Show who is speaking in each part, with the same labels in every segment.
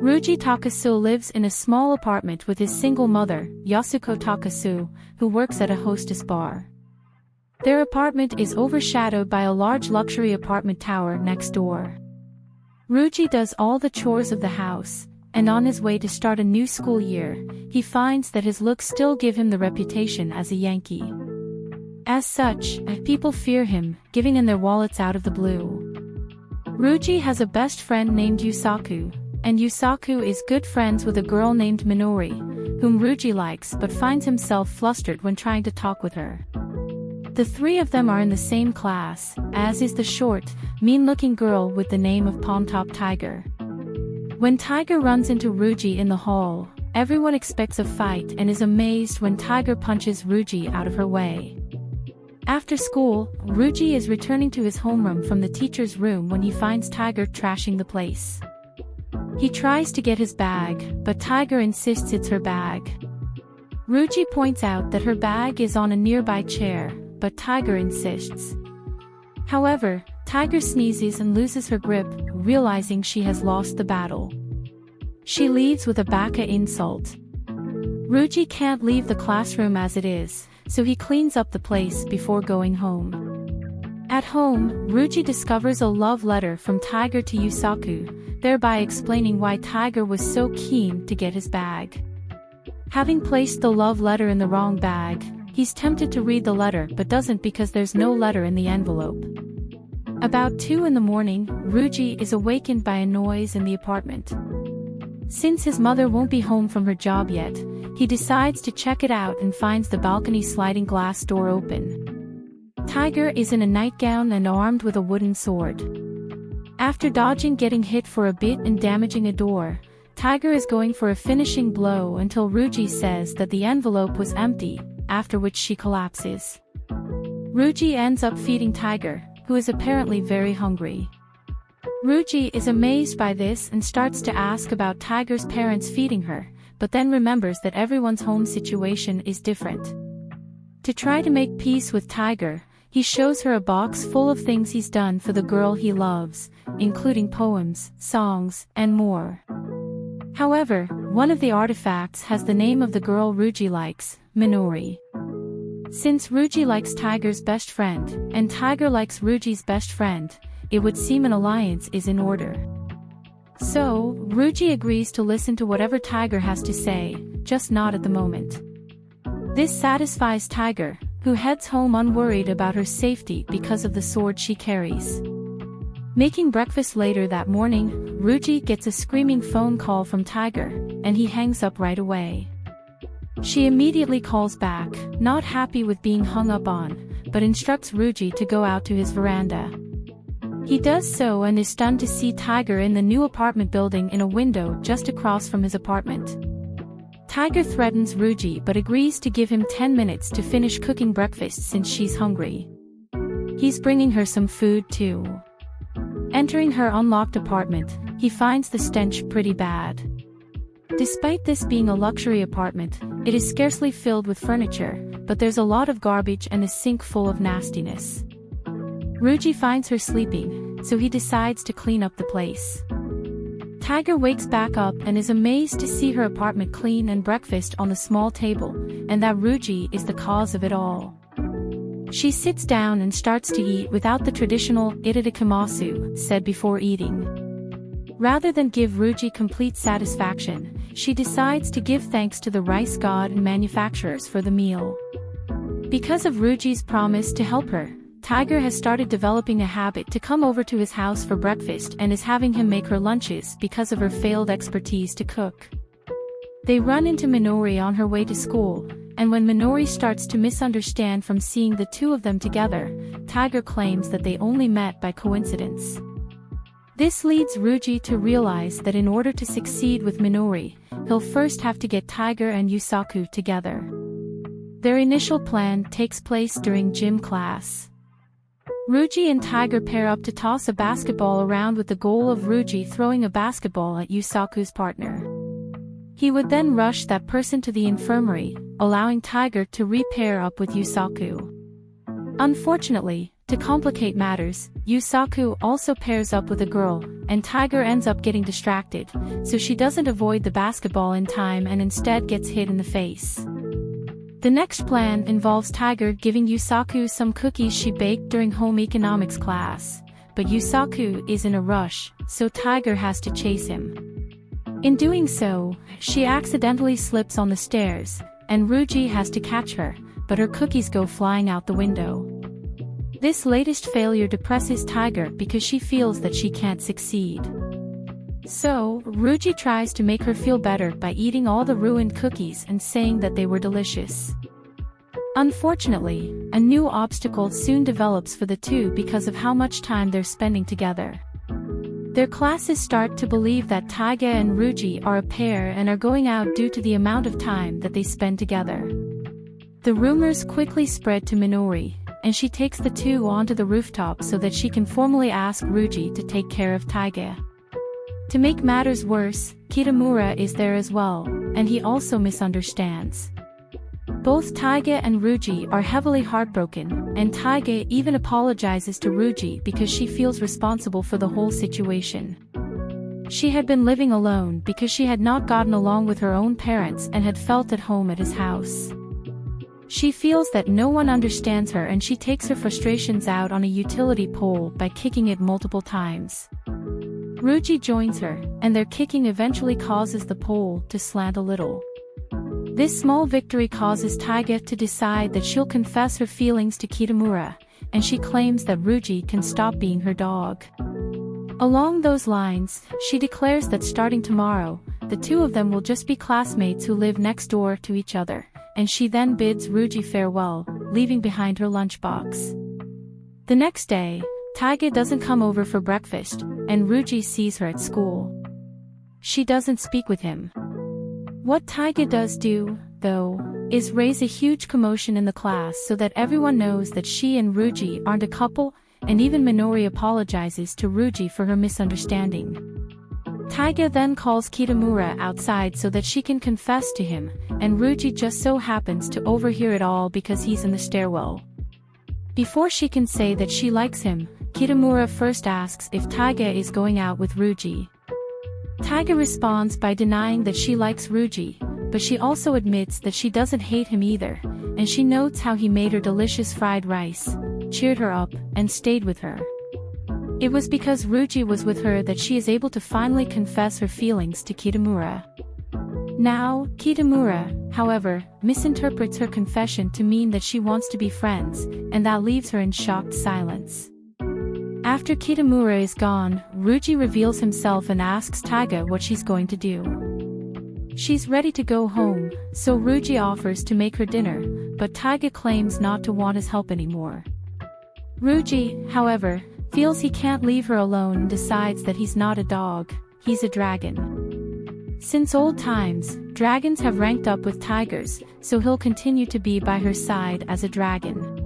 Speaker 1: Ruji Takasu lives in a small apartment with his single mother, Yasuko Takasu, who works at a hostess bar. Their apartment is overshadowed by a large luxury apartment tower next door. Ruji does all the chores of the house, and on his way to start a new school year, he finds that his looks still give him the reputation as a Yankee. As such, people fear him, giving in their wallets out of the blue. Ruji has a best friend named Yusaku, and Yusaku is good friends with a girl named Minori, whom Ruji likes but finds himself flustered when trying to talk with her. The three of them are in the same class, as is the short, mean-looking girl with the name of Palm Top Tiger. When Tiger runs into Ruji in the hall, everyone expects a fight and is amazed when Tiger punches Ruji out of her way. After school, Ruji is returning to his homeroom from the teacher's room when he finds Tiger trashing the place. He tries to get his bag, but Tiger insists it's her bag. Ruji points out that her bag is on a nearby chair, but Tiger insists. However, Tiger sneezes and loses her grip, realizing she has lost the battle. She leaves with a baka insult. Ruji can't leave the classroom as it is, so he cleans up the place before going home. At home, Ruji discovers a love letter from Tiger to Yusaku, thereby explaining why Tiger was so keen to get his bag. Having placed the love letter in the wrong bag, he's tempted to read the letter but doesn't because there's no letter in the envelope. About 2 in the morning, Ruji is awakened by a noise in the apartment. Since his mother won't be home from her job yet, he decides to check it out and finds the balcony sliding glass door open. Tiger is in a nightgown and armed with a wooden sword. After dodging getting hit for a bit and damaging a door, Tiger is going for a finishing blow until Ruji says that the envelope was empty, after which she collapses. Ruji ends up feeding Tiger, who is apparently very hungry. Ruji is amazed by this and starts to ask about Tiger's parents feeding her, but then remembers that everyone's home situation is different. To try to make peace with Tiger, he shows her a box full of things he's done for the girl he loves, including poems, songs, and more. However, one of the artifacts has the name of the girl Ruji likes, Minori. Since Ruji likes Tiger's best friend, and Tiger likes Ruji's best friend, it would seem an alliance is in order. So, Ruji agrees to listen to whatever Tiger has to say, just not at the moment. This satisfies Tiger, who heads home unworried about her safety because of the sword she carries. Making breakfast later that morning, Ruji gets a screaming phone call from Tiger, and he hangs up right away. She immediately calls back, not happy with being hung up on, but instructs Ruji to go out to his veranda. He does so and is stunned to see Tiger in the new apartment building in a window just across from his apartment. Tiger threatens Ruji but agrees to give him 10 minutes to finish cooking breakfast since she's hungry. He's bringing her some food too. Entering her unlocked apartment, he finds the stench pretty bad. Despite this being a luxury apartment, it is scarcely filled with furniture, but there's a lot of garbage and a sink full of nastiness. Ruji finds her sleeping, so he decides to clean up the place. Tiger wakes back up and is amazed to see her apartment clean and breakfast on the small table, and that Ruji is the cause of it all. She sits down and starts to eat without the traditional itadakimasu said before eating. Rather than give Ruji complete satisfaction, she decides to give thanks to the rice god and manufacturers for the meal. Because of Ruji's promise to help her, Tiger has started developing a habit to come over to his house for breakfast and is having him make her lunches because of her failed expertise to cook. They run into Minori on her way to school, and when Minori starts to misunderstand from seeing the two of them together, Tiger claims that they only met by coincidence. This leads Ruji to realize that in order to succeed with Minori, he'll first have to get Tiger and Yusaku together. Their initial plan takes place during gym class. Ruji and Tiger pair up to toss a basketball around with the goal of Ruji throwing a basketball at Yusaku's partner. He would then rush that person to the infirmary, allowing Tiger to re-pair up with Yusaku. Unfortunately, to complicate matters, Yusaku also pairs up with a girl, and Tiger ends up getting distracted, so she doesn't avoid the basketball in time and instead gets hit in the face. The next plan involves Tiger giving Yusaku some cookies she baked during home economics class, but Yusaku is in a rush, so Tiger has to chase him. In doing so, she accidentally slips on the stairs, and Ryuji has to catch her, but her cookies go flying out the window. This latest failure depresses Tiger because she feels that she can't succeed. So, Ryuji tries to make her feel better by eating all the ruined cookies and saying that they were delicious. Unfortunately, a new obstacle soon develops for the two because of how much time they're spending together. Their classes start to believe that Taiga and Ryuji are a pair and are going out due to the amount of time that they spend together. The rumors quickly spread to Minori, and she takes the two onto the rooftop so that she can formally ask Ryuji to take care of Taiga. To make matters worse, Kitamura is there as well, and he also misunderstands. Both Taiga and Ryuji are heavily heartbroken, and Taiga even apologizes to Ryuji because she feels responsible for the whole situation. She had been living alone because she had not gotten along with her own parents and had felt at home at his house. She feels that no one understands her and she takes her frustrations out on a utility pole by kicking it multiple times. Ryuji joins her, and their kicking eventually causes the pole to slant a little. This small victory causes Taiga to decide that she'll confess her feelings to Kitamura, and she claims that Ryuji can stop being her dog. Along those lines, she declares that starting tomorrow, the two of them will just be classmates who live next door to each other, and she then bids Ryuji farewell, leaving behind her lunchbox. The next day, Taiga doesn't come over for breakfast, and Ryuji sees her at school. She doesn't speak with him. What Taiga does do, though, is raise a huge commotion in the class so that everyone knows that she and Ryuji aren't a couple, and even Minori apologizes to Ryuji for her misunderstanding. Taiga then calls Kitamura outside so that she can confess to him, and Ryuji just so happens to overhear it all because he's in the stairwell. Before she can say that she likes him, Kitamura first asks if Taiga is going out with Ryuji. Taiga responds by denying that she likes Ryuji, but she also admits that she doesn't hate him either, and she notes how he made her delicious fried rice, cheered her up, and stayed with her. It was because Ryuji was with her that she is able to finally confess her feelings to Kitamura. Now, Kitamura, however, misinterprets her confession to mean that she wants to be friends, and that leaves her in shocked silence. After Kitamura is gone, Ryuji reveals himself and asks Taiga what she's going to do. She's ready to go home, so Ryuji offers to make her dinner, but Taiga claims not to want his help anymore. Ryuji, however, feels he can't leave her alone and decides that he's not a dog, he's a dragon. Since old times, dragons have ranked up with tigers, so he'll continue to be by her side as a dragon.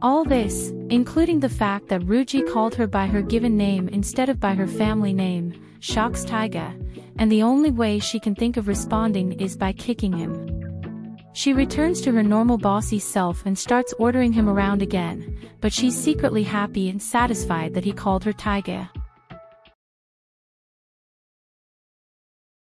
Speaker 1: All this, including the fact that Ryuji called her by her given name instead of by her family name, shocks Taiga, and the only way she can think of responding is by kicking him. She returns to her normal bossy self and starts ordering him around again, but she's secretly happy and satisfied that he called her Taiga.